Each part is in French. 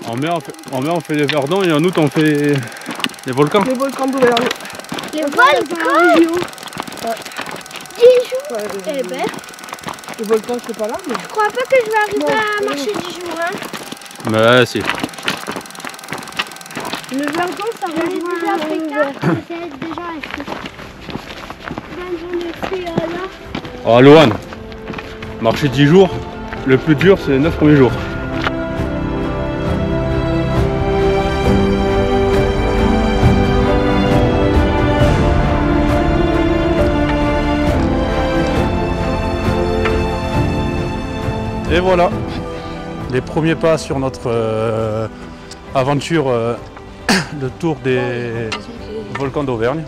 En mai, on fait les verdons et en août, on fait les volcans. Les volcans d'Auvergne. Les volcans. 10 jours. Eh ben, Les volcans, c'est pas là. Mais... je crois pas que je vais arriver à marcher 10 jours. Hein. Bah si. Le verdon, ça rejoint Déjà fait 4, c'est déjà resté. J'en ai fait là. Oh Lohan, marcher 10 jours, le plus dur c'est les 9 premiers jours. Et voilà, les premiers pas sur notre aventure, le tour des volcans d'Auvergne.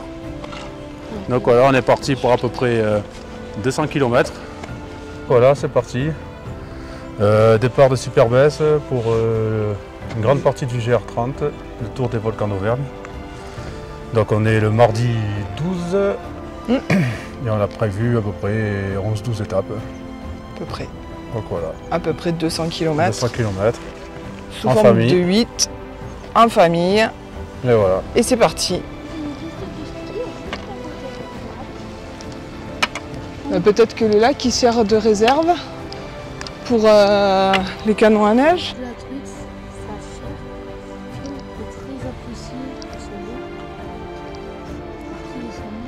Donc voilà, on est parti pour à peu près 200 km. Voilà, c'est parti. Départ de Superbès pour une grande partie du GR30, le tour des volcans d'Auvergne. Donc on est le mardi 12 et on a prévu à peu près 11-12 étapes. à peu près. Donc voilà. À peu près 200 km. 200 km. Sous en forme famille. de 8. En famille. Et voilà. Et c'est parti. Peut-être que le lac il sert de réserve pour les canons à neige. La truite, sa chair est très appréciée pour son eau. Après, ils sont mis,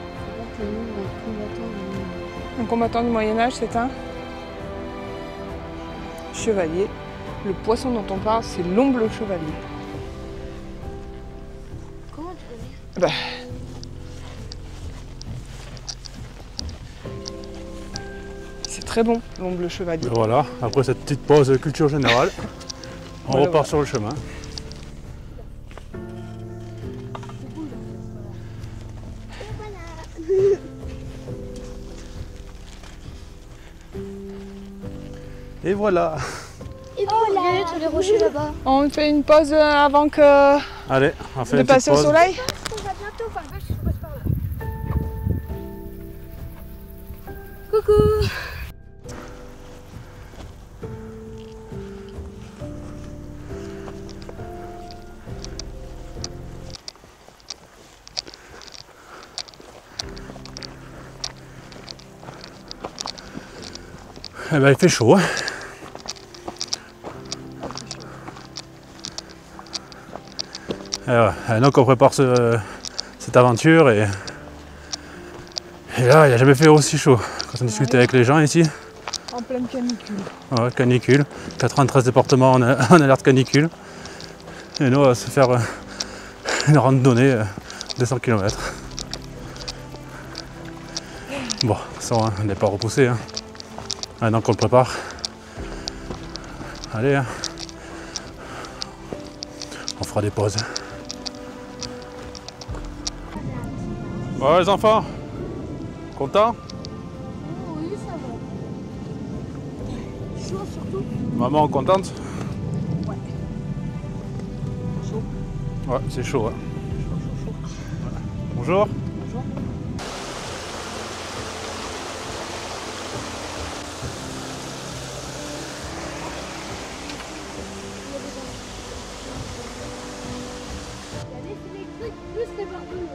c'est pas que nous, Un combattant du Moyen-Âge, c'est un chevalier. Le poisson dont on parle, c'est l'omble chevalier. Comment tu connais? Bah. C'est très bon, l'omble chevalier. Et voilà, après cette petite pause culture générale, on Voilà, repart voilà. sur le chemin. Et voilà. Et puis regardez tous les rochers là-bas. On fait une pause avant que Allez, on fait de une petite passer au pause. soleil. On va bientôt, enfin, je passe par là. Coucou! Eh ben, il fait chaud. Hein. Donc on prépare cette aventure et là il n'y a jamais fait aussi chaud. Quand on discutait avec les gens ici, En pleine canicule. ouais, canicule, 93 départements en alerte canicule. Et nous on va se faire une randonnée de 100 km. Bon, ça on n'est pas repoussé. Hein. Maintenant qu'on le prépare. Allez, hein. On fera des pauses. Bon les enfants, contents? Oui, ça va. Chaud surtout. Maman contente? Ouais. Chaud. Ouais, c'est chaud. Hein. Chaud. Ouais. Bonjour. Bonjour.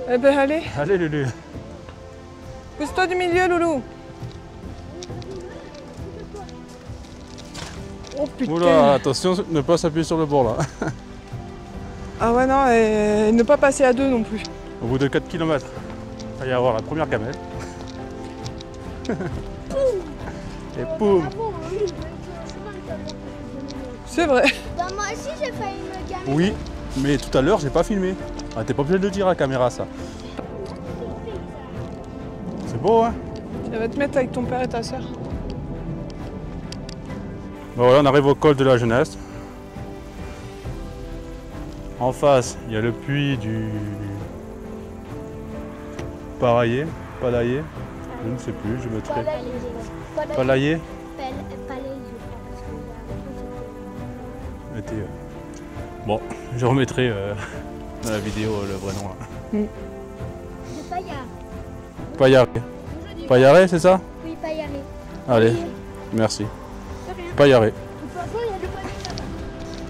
Eh ben allez, Allez Lulu. pousse-toi du milieu, Loulou. Oh putain. Oula, attention, ne pas s'appuyer sur le bord là. Ah ouais non, et ne pas passer à deux non plus. Au bout de 4 km, il va y avoir la première gamelle. Et poum. C'est vrai. Bah, moi aussi j'ai failli me gamer. Oui, mais tout à l'heure j'ai pas filmé. Ah, t'es pas obligé de le dire à la caméra ça. C'est beau hein. Ça va te mettre avec ton père et ta soeur. Bon, voilà, on arrive au col de la Jeunesse. En face, il y a le puits du Paraillé, Palaillé, je ne sais plus, je mettrai. Palaillé. Mettez, bon, je remettrai dans la vidéo le vrai nom là. C'est Paillard. Paillaré. Paillaré, c'est ça? Oui, Paillaré. Allez, merci. De rien. Paillaré. De toute façon, il y a le Paillaré là-bas.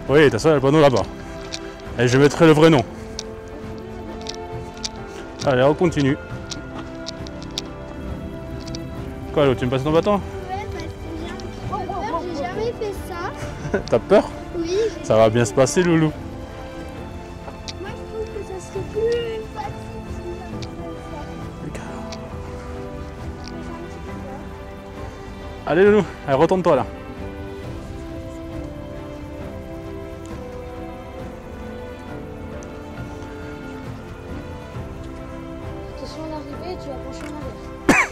Oui, de toute façon, il y a le panneau là-bas. Et je mettrai le vrai nom. Allez, on continue. Quoi, Lou, tu me passes ton bâton? Ouais, parce que j'ai jamais fait ça. T'as peur? Oui. Ça va bien se passer, Loulou. Moi, je trouve que ça serait plus facile si j'avais fait ça. Allez, Loulou, allez, retourne-toi là. Attention à l'arrivée, tu vas pencher en arrière.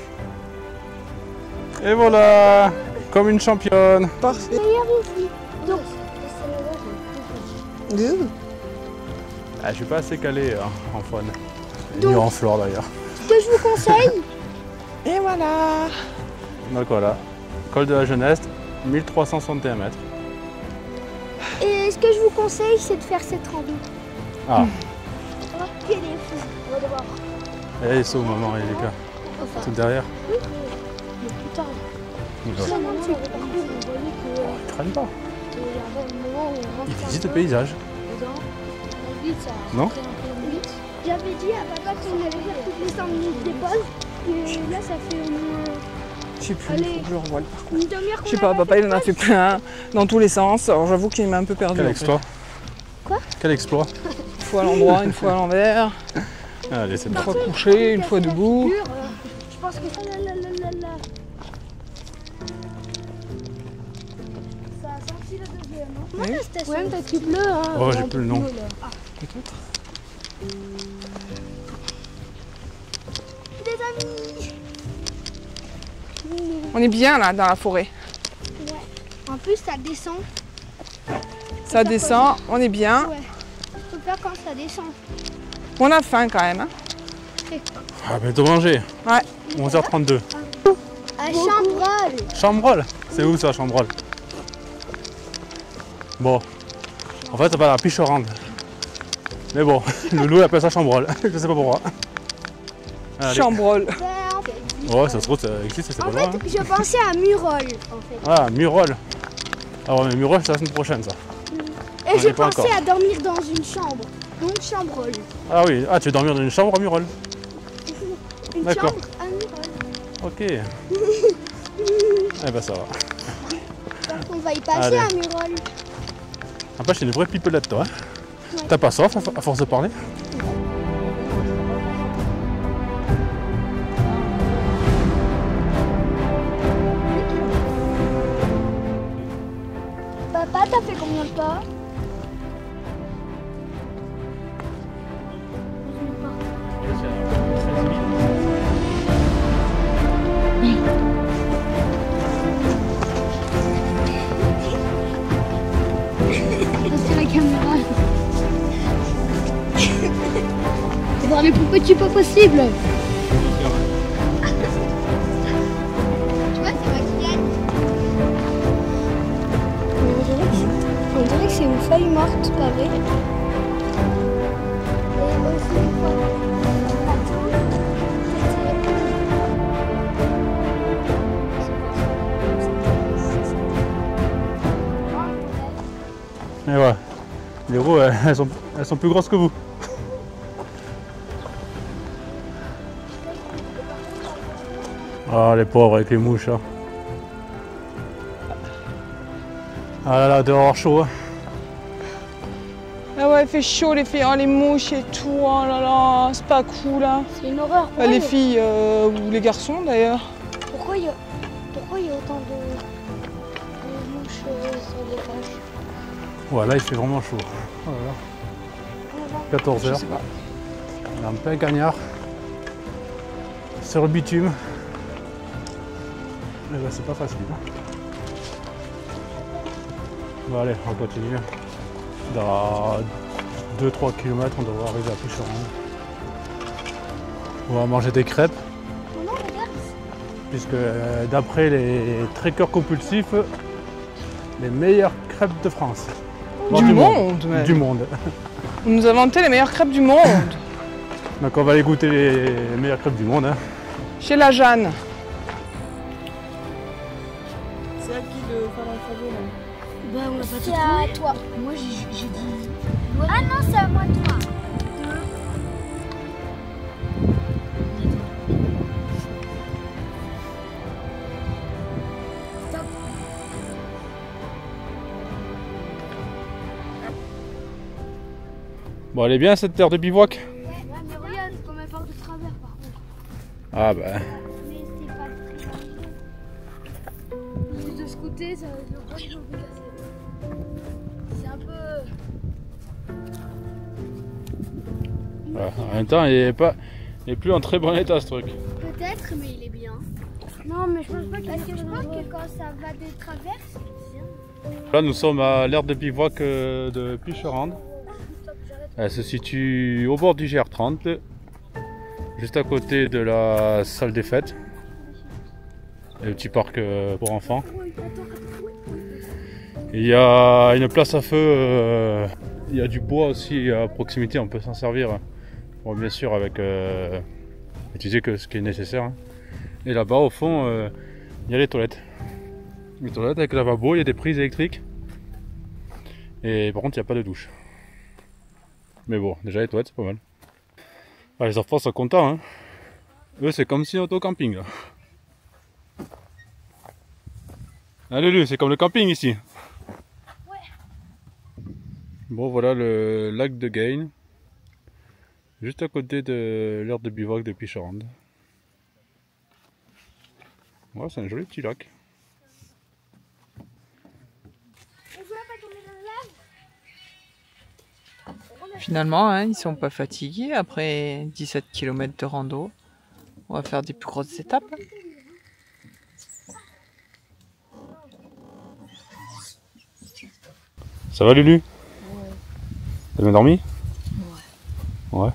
Et voilà, comme une championne. Parfait. Meilleur ici. Donc, Ah, je suis pas assez calé en faune. Ni Donc- en flore d'ailleurs. ce que je vous conseille, Et voilà. Donc voilà, col de la Jeunesse, 1361 mètres. et ce que je vous conseille, c'est de faire cette rando. Ah, Oh, quel est fou. On va devoir. et ils sont où, maman et les gars? Enfin, Tout derrière. mais plus tard. Ils Ça, maintenant, c'est partout. On voyait que traînent pas. il y avait un moment où on Ils rentre visitent un le peu paysage. dedans. Vite, ça Non rentrait un peu vite. J'avais dit à papa qu'on allait faire toutes les 5 minutes des pauses. Et là, ça fait au moins Je sais plus, Allez. faut que je revoie le parcours. une demi-heure qu'on Je sais pas, a papa il en a fait plein dans tous les sens. Alors j'avoue qu'il m'a un peu perdu. Quel en fait. exploit. Quoi? Quel exploit. Une fois à l'endroit, une fois à l'envers, Allez, c'est une bon. fois couché, une fois debout. Je pense que ça, ça a senti le deuxième. Hein. Oui. La station. Ouais, peut-être qu'il pleut. Hein. Oh, j'ai plus le nom. Peut-être. Des amis. On est bien là dans la forêt. Ouais. En plus, ça descend. Ça descend, on est bien. Ouais. Je préfère quand ça descend. On a faim quand même. Hein. Ah, bientôt manger. Ouais. 11h32. À Chambrol. Chambrolle. C'est où ça, Chambrolle? Bon, en fait, c'est pas la Pichorande. Mais bon, le loup appelle ça Chambrolle. Je sais pas pourquoi. Allez. Chambrol. Ouais, ça se trouve, ça existe, c'est En pas fait, loin. Hein. je pensais à Murol. En fait. Ah, Murol. Ah ouais, mais Murol, c'est la semaine prochaine, ça. Et On y j'ai est pas pensé encore. à dormir dans une chambre. Donc Chambrol. Ah oui, ah, tu veux dormir dans une chambre à Murol? Une D'accord. chambre à Murol. Ok. Eh ben, ça va. Donc on va y passer Allez. à Murol. Après, c'est une vraie pipelette, toi. Hein. Ouais. T'as pas soif à force de parler? Papa, t'as fait combien de pas? C'est la caméra. Non mais pourquoi tu es pas possible? Tu vois, c'est moi qui gagne. On dirait que c'est une feuille morte, pas vrai? Et aussi une fois. Et ouais, les roues, elles sont plus grosses que vous. Ah, les pauvres avec les mouches. Hein. Ah là là, dehors chaud. Hein. Ah ouais, il fait chaud les filles, oh, les mouches et tout, oh là là, c'est pas cool là. C'est une horreur. Les filles ou les garçons d'ailleurs. Pourquoi il y a autant de mouches sur les vaches? Ouais, là il fait vraiment chaud. Oh là là. 14 Je h. sais pas. On est en plein cagnard. Sur le bitume. Eh ben, c'est pas facile. Hein. Bon allez, on continue. Dans 2-3 km, on devrait arriver à Pichorande. On va manger des crêpes, Non, regarde. puisque d'après les trekkers compulsifs, les meilleures crêpes de France. Bon, Du monde même. Du monde. On nous a inventé les meilleures crêpes du monde. Donc on va aller goûter les meilleures crêpes du monde. Hein. Chez la Jeanne. C'est à qui de faire l'alphabet là? Bah on l'a pas tout C'est à toi. Moi j'ai dit... Ah non, c'est à moi de toi. Stop. Bon, elle est bien cette terre de bivouac? Ouais, mais regarde comme elle part de travers par contre. Ah bah. Mais c'est pas très de ce côté, ça le bras il est cassé. C'est un peu. Voilà. En même temps, il est plus en très bon état ce truc. Peut-être, mais il est bien. Non, mais je pense pas qu'il Parce que je pense que quand ça va de travers, c'est bien. Là, nous sommes à l'aire de bivouac de Picherande. Elle se situe au bord du GR30, juste à côté de la salle des fêtes et le petit parc pour enfants. Il y a une place à feu, il y a du bois aussi à proximité, on peut s'en servir. Bon, bien sûr avec utiliser que ce qui est nécessaire. Hein. Et là-bas au fond, il y a les toilettes. Les toilettes avec lavabo, il y a des prises électriques. Et par contre il n'y a pas de douche. Mais bon, déjà les toilettes c'est pas mal. Ah, les enfants sont contents, hein. Eux c'est comme si on était au camping là. Ah Lulu, c'est comme le camping ici. Ouais. Bon voilà le lac de Gain. Juste à côté de l'aire de bivouac de Picherande. Ouais, c'est un joli petit lac. Finalement, hein, ils sont pas fatigués après 17 km de rando. On va faire des plus grosses étapes. Ça va Lulu? Ouais. T'as bien dormi? Ouais. Ouais.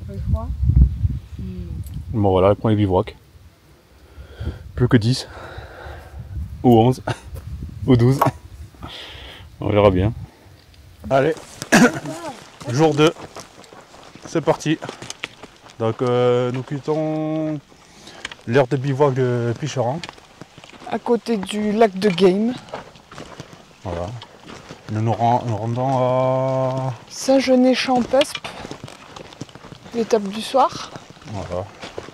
Pas froid? Bon voilà, le premier bivouac. Plus que 10. Ou 11. Ou 12. On verra bien. Allez, jour 2, c'est parti. Donc nous quittons l'aire de bivouac de Picherande. À côté du lac de Game. Voilà. Nous rendons à... Saint-Genet-Champespe, l'étape du soir. Voilà.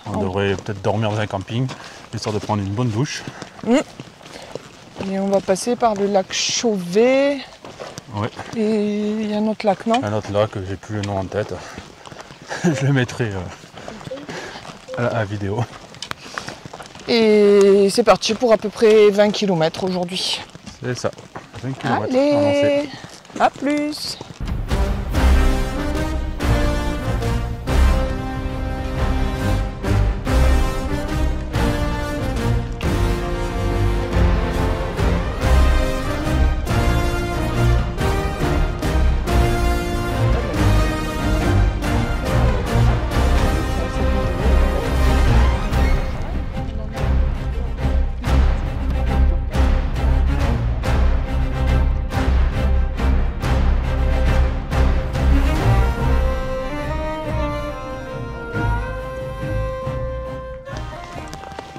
On devrait peut-être dormir dans un camping, histoire de prendre une bonne douche. Et on va passer par le lac Chauvet. Ouais. Et il y a un autre lac, non? Un autre lac, j'ai plus le nom en tête. Je le mettrai à la vidéo. Et c'est parti pour à peu près 20 km aujourd'hui. C'est ça, 20 km Allez, à plus!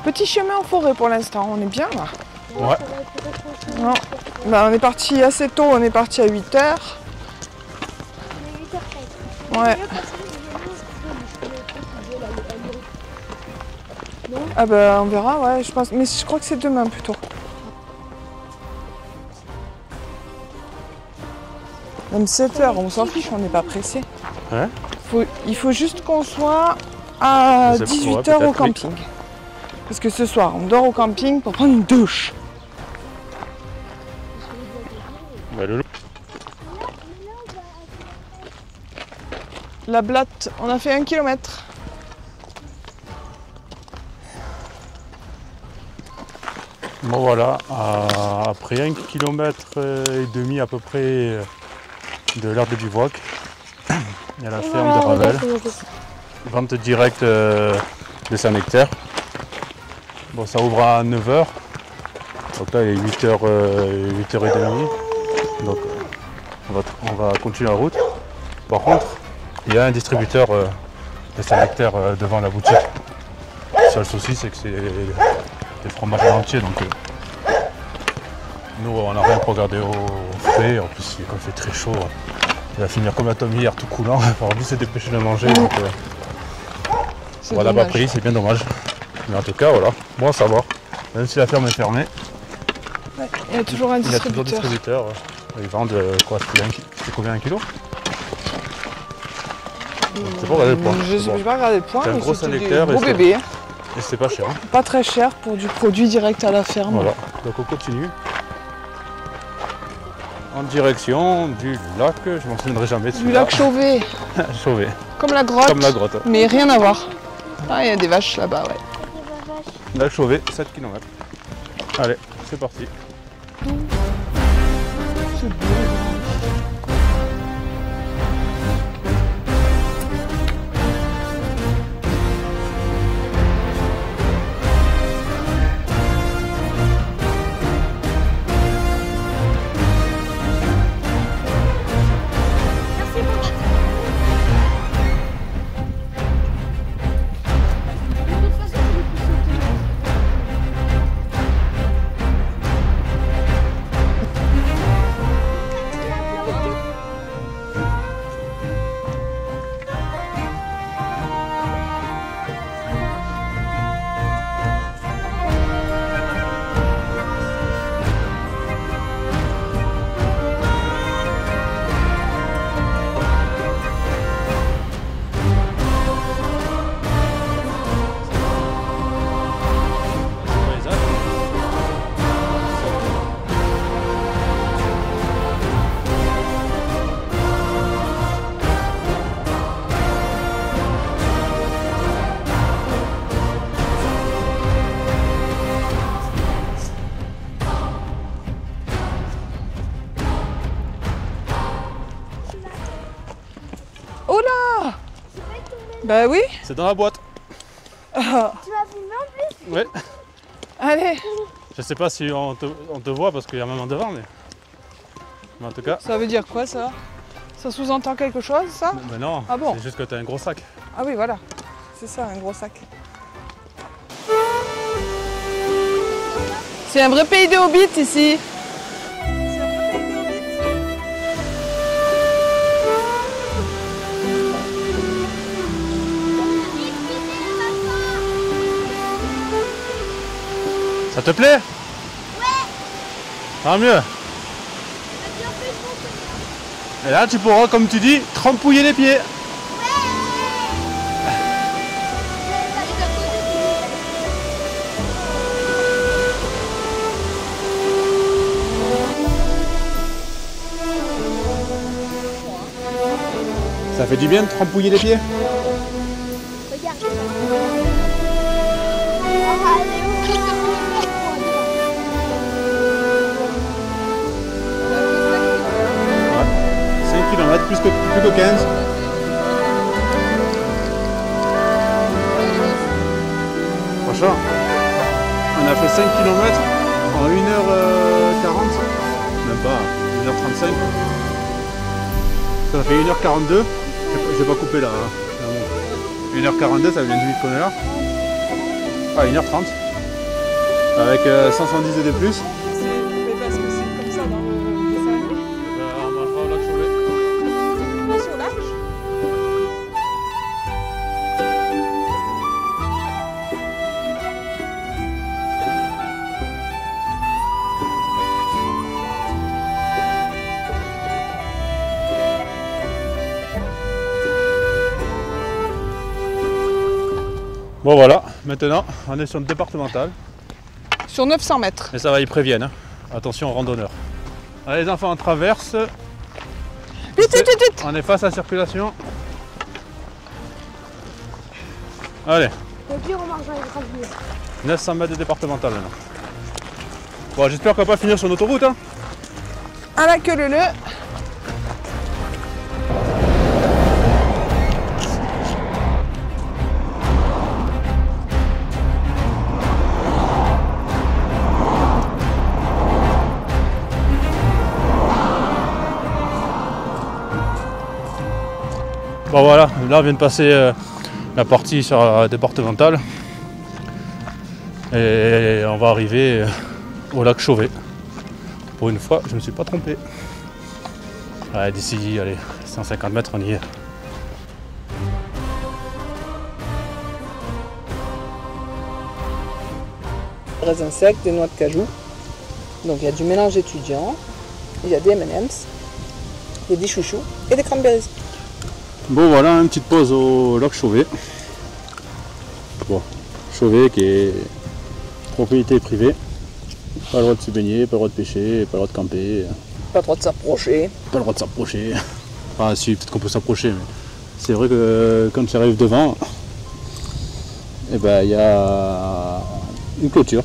Petit chemin en forêt pour l'instant, on est bien là. Ouais. Non. Bah, on est parti assez tôt, on est parti à 8h. Ouais. Ah bah on verra, ouais, je pense. Mais je crois que c'est demain plutôt. Même 7h, on s'en fiche, on n'est pas pressé. Ouais. Il faut juste qu'on soit à 18h ouais, au camping. Oui. Parce que ce soir, on dort au camping pour prendre une douche. Bah, Lolo. La Blatte, on a fait 1 km. Bon voilà, après 1,5 km à peu près de l'aire de bivouac, il y a la ferme de Ravel, vente directe de Saint-Nectaire. Bon, ça ouvre à 9h, donc là il est 8h30, donc on va continuer la route. Par contre, il y a un distributeur de Saint-Nectaire devant la boutique. Le seul souci c'est que c'est des fromages entiers, donc Nous, on n'a rien regardé au frais. En plus, quand il fait très chaud, il va finir comme la tome hier, tout coulant. En plus, c'est dépêché de manger. Donc, on l'a pas pris, c'est bien dommage. Mais en tout cas, voilà, bon à savoir. Même si la ferme est fermée, Ouais, il y a toujours un distributeur. Ils vendent quoi? C'est combien un kilo? C'est pas regarder le poids. Je n'ai pas regardé le poids, C'est un mais gros c'était sélecteur des gros bébés. Et c'est pas cher. Hein. Pas très cher pour du produit direct à la ferme. Voilà, donc on continue. En direction du lac, je m'en souviendrai jamais de Du lac Chauvet, Chauvet, comme la grotte. comme la grotte. Mais rien à voir. Ah, il y a des vaches là-bas, ouais. Lac Chauvet, 7 km. Allez, c'est parti. C'est beau. Oh là! Bah oui. C'est dans la boîte. Tu m'as filmé en plus? Ouais. Allez, Je sais pas si on te voit parce qu'il y a maman devant, mais en tout cas. ça veut dire quoi ça? Ça sous-entend quelque chose ça? Mais non, Ah bon? c'est juste que t'as un gros sac. Ah oui, voilà. C'est ça, un gros sac. C'est un vrai pays de hobbits ici. Ça te plaît? Ouais. Tant mieux. Et là, tu pourras, comme tu dis, trempouiller les pieds. Ça fait du bien de trempouiller les pieds? Regarde. Ouais. 5 km, plus que 15. Franchement, on a fait 5 km en 1h40, même pas, 1h35. Ça fait 1h42, j'ai pas coupé là. 1h42, ça vient du vide qu'on est là. Ah, 1h30. Avec 170 de plus. Mais parce que c'est comme ça dans le dessin animé. On mangera au lac Chauvet. Sur l'arche. Bon voilà, maintenant on est sur une départementale. Sur 900 mètres. Mais ça va, ils préviennent. Hein. Attention aux randonneurs. Allez les enfants, on traverse. Vite, vite, vite, vite. On est face à la circulation. Allez, Au pire, on marche dans les graviers. 900 mètres de départementale maintenant. Bon, j'espère qu'on va pas finir sur l'autoroute. Hein. À la queue leu. Bon voilà, là on vient de passer la partie sur la départementale. Et on va arriver au lac Chauvet. pour une fois, je ne me suis pas trompé. Ouais, d'ici, allez, 150 mètres, on y est. Raisins secs, des noix de cajou. Donc il y a du mélange étudiant, il y a des M&M's, il y a des chouchous et des cranberries. Bon voilà, une petite pause au lac Chauvet. Bon, Chauvet qui est propriété privée. Pas le droit de se baigner, pas le droit de pêcher, pas le droit de camper. Pas le droit de s'approcher. Pas le droit de s'approcher. Enfin si, peut-être qu'on peut s'approcher, mais c'est vrai que quand tu arrives devant, eh ben, il y a une clôture.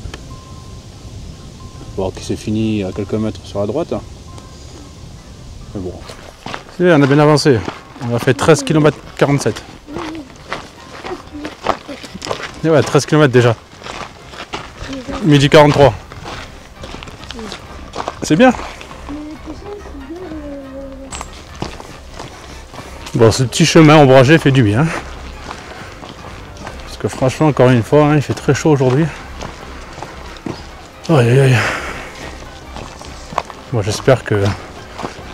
Bon, qui s'est fini à quelques mètres sur la droite. Mais bon. On a bien avancé. On a fait 13 km 47. Et ouais, 13 km déjà. Midi 43. C'est bien. Bon, ce petit chemin ombragé fait du bien. Parce que franchement, encore une fois, il fait très chaud aujourd'hui. Aïe aïe aïe. Bon, j'espère que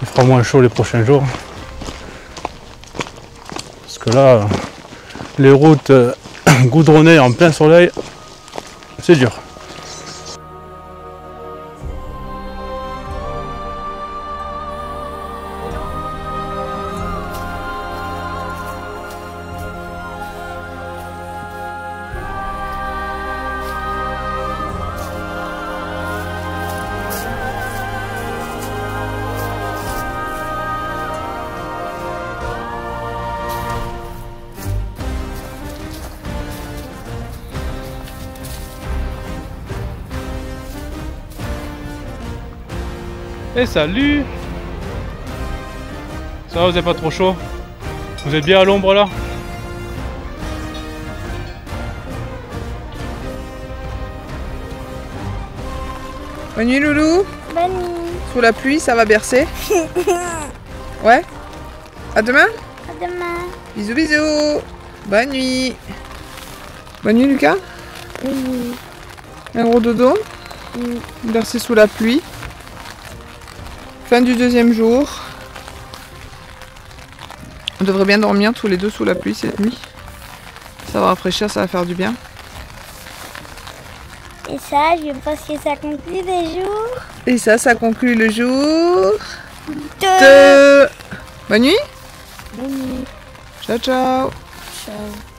il fera moins chaud les prochains jours. Parce que là, les routes goudronnées en plein soleil, c'est dur. Et salut! Ça va, vous n'êtes pas trop chaud? Vous êtes bien à l'ombre là? Bonne nuit Loulou. Bonne nuit. Sous la pluie, ça va bercer. Ouais. À demain. À demain. Bisous bisous. Bonne nuit. Bonne nuit Lucas. Bonne nuit. Un gros dodo. Bercé sous la pluie. Fin du deuxième jour. On devrait bien dormir tous les deux sous la pluie cette nuit. Ça va rafraîchir, ça va faire du bien. Et ça, je pense que ça conclut le jour. Et ça conclut le jour. 2. Bonne nuit. Bonne nuit. Ciao ciao. Ciao.